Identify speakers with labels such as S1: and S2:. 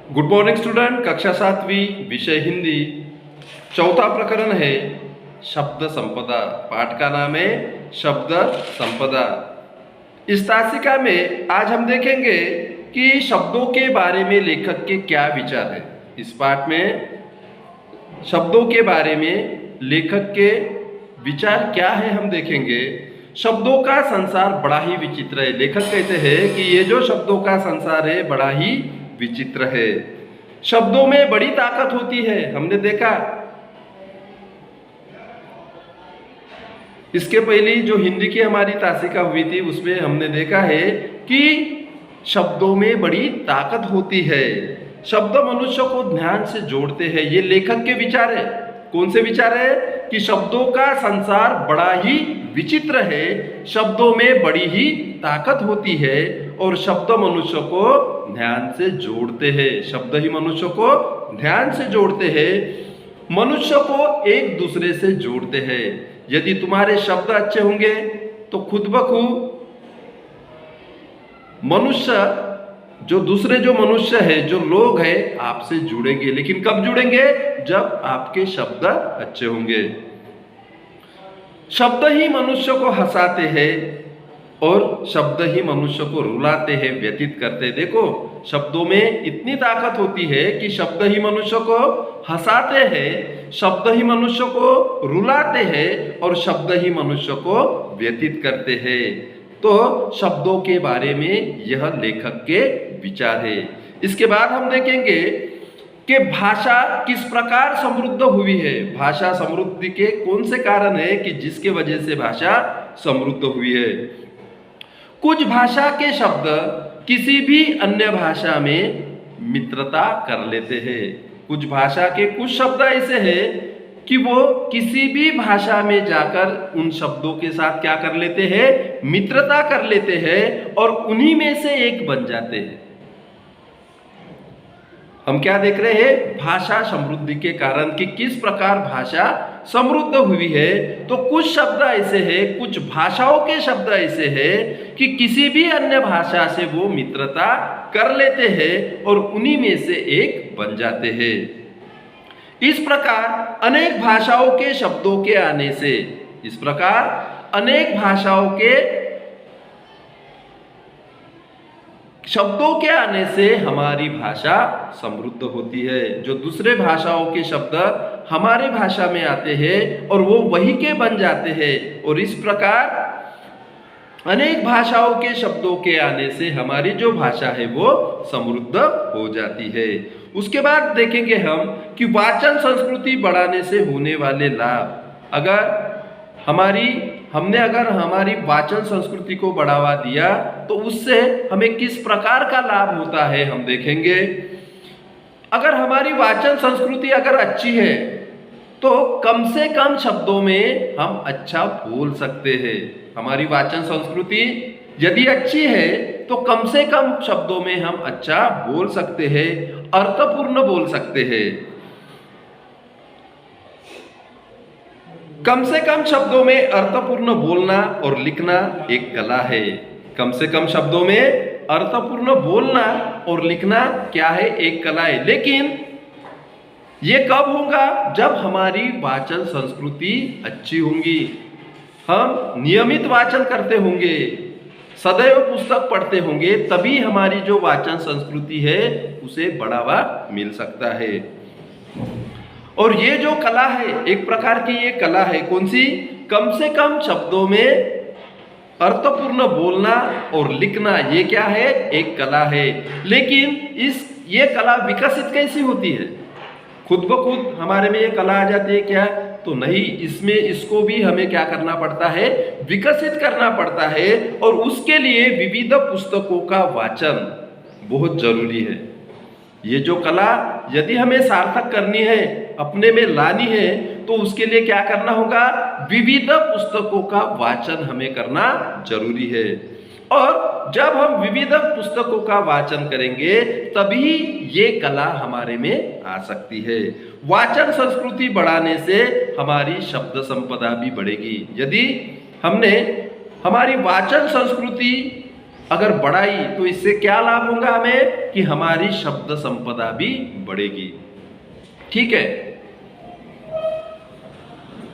S1: Good morning student. कक्षा 7वीं, विषय हिंदी, चौथा प्रकरण है शब्द संपदा। पाठ का नाम है शब्द संपदा। इस तासिका में आज हम देखेंगे कि शब्दों के बारे में लेखक के क्या विचार है। इस पाठ में शब्दों के बारे में लेखक के विचार क्या है हम देखेंगे। शब्दों का संसार बड़ा ही विचित्र है। लेखक कहते हैं कि ये जो शब्दों का संसार है बड़ा ही विचित्र है। शब्दों में बड़ी ताकत होती है, हमने देखा। इसके पहले जो हिंदी की हमारी तासिका हुई थी उसमें हमने देखा है कि शब्दों में बड़ी ताकत होती है। शब्द मनुष्य को ध्यान से जोड़ते हैं। ये लेखक के विचार है। कौन से विचार है? कि शब्दों का संसार बड़ा ही विचित्र है, शब्दों में बड़ी ही ताकत होती है और शब्द मनुष्य को ध्यान से जोड़ते हैं। शब्द ही मनुष्य को ध्यान से जोड़ते हैं, मनुष्य को एक दूसरे से जोड़ते हैं। यदि तुम्हारे शब्द अच्छे होंगे तो खुद ब खुद मनुष्य जो दूसरे जो मनुष्य है, जो लोग हैं, आपसे जुड़ेंगे। लेकिन कब जुड़ेंगे? जब आपके शब्द अच्छे होंगे। शब्द ही मनुष्य को हंसाते हैं और शब्द ही मनुष्य को रुलाते हैं, व्यतीत करते हैं। देखो, शब्दों में इतनी ताकत होती है कि शब्द ही मनुष्य को हंसाते हैं, शब्द ही मनुष्य को रुलाते हैं और शब्द ही मनुष्य को व्यतीत करते हैं। तो शब्दों के बारे में यह लेखक के विचार है। इसके बाद हम देखेंगे कि भाषा किस प्रकार समृद्ध हुई है। भाषा समृद्धि के कौन से कारण है कि जिसके वजह से भाषा समृद्ध हुई है। कुछ भाषा के शब्द किसी भी अन्य भाषा में मित्रता कर लेते हैं। कुछ भाषा के कुछ शब्द ऐसे हैं कि वो किसी भी भाषा में जाकर उन शब्दों के साथ क्या कर लेते हैं? मित्रता कर लेते हैं और उन्हीं में से एक बन जाते हैं। हम क्या देख रहे हैं? भाषा समृद्धि के कारण कि किस प्रकार भाषा समृद्ध हुई है। तो कुछ शब्द ऐसे हैं, कुछ भाषाओं के शब्द ऐसे हैं कि किसी भी अन्य भाषा से वो मित्रता कर लेते हैं और उन्हीं में से एक बन जाते हैं। इस प्रकार अनेक भाषाओं के शब्दों के आने से, इस प्रकार अनेक भाषाओं के शब्दों के आने से हमारी भाषा समृद्ध होती है। जो दूसरे भाषाओं के शब्द हमारी भाषा में आते हैं और वो वही के बन जाते हैं और इस प्रकार अनेक भाषाओं के शब्दों के आने से हमारी जो भाषा है वो समृद्ध हो जाती है। उसके बाद देखेंगे हम कि वाचन संस्कृति बढ़ाने से होने वाले लाभ। हमने अगर हमारी वाचन संस्कृति को बढ़ावा दिया तो उससे हमें किस प्रकार का लाभ होता है हम देखेंगे। अगर हमारी वाचन संस्कृति अगर अच्छी है तो कम से कम शब्दों में हम अच्छा बोल सकते हैं। हमारी वाचन संस्कृति यदि अच्छी है तो कम से कम शब्दों में हम अच्छा बोल सकते हैं, अर्थपूर्ण बोल सकते हैं। कम से कम शब्दों में अर्थपूर्ण बोलना और लिखना एक कला है। कम से कम शब्दों में अर्थपूर्ण बोलना और लिखना क्या है? एक कला है। लेकिन ये कब होगा? जब हमारी वाचन संस्कृति अच्छी होगी, हम नियमित वाचन करते होंगे, सदैव पुस्तक पढ़ते होंगे, तभी हमारी जो वाचन संस्कृति है उसे बढ़ावा मिल सकता है। और ये जो कला है, एक प्रकार की ये कला है। कौन सी? कम से कम शब्दों में अर्थपूर्ण बोलना और लिखना, ये क्या है? एक कला है। लेकिन ये कला विकसित कैसी होती है? खुद ब खुद हमारे में ये कला आ जाती है क्या? तो नहीं, इसको भी हमें क्या करना पड़ता है? विकसित करना पड़ता है और उसके लिए विविध पुस्तकों का वाचन बहुत जरूरी है। ये जो कला यदि हमें सार्थक करनी है, अपने में लानी है, तो उसके लिए क्या करना होगा? विविध पुस्तकों का वाचन हमें करना जरूरी है। और जब हम विविध पुस्तकों का वाचन करेंगे तभी ये कला हमारे में आ सकती है। वाचन संस्कृति बढ़ाने से हमारी शब्द संपदा भी बढ़ेगी। यदि हमने हमारी वाचन संस्कृति अगर बढ़ाई तो इससे क्या लाभ होगा हमें कि हमारी शब्द संपदा भी बढ़ेगी। ठीक है।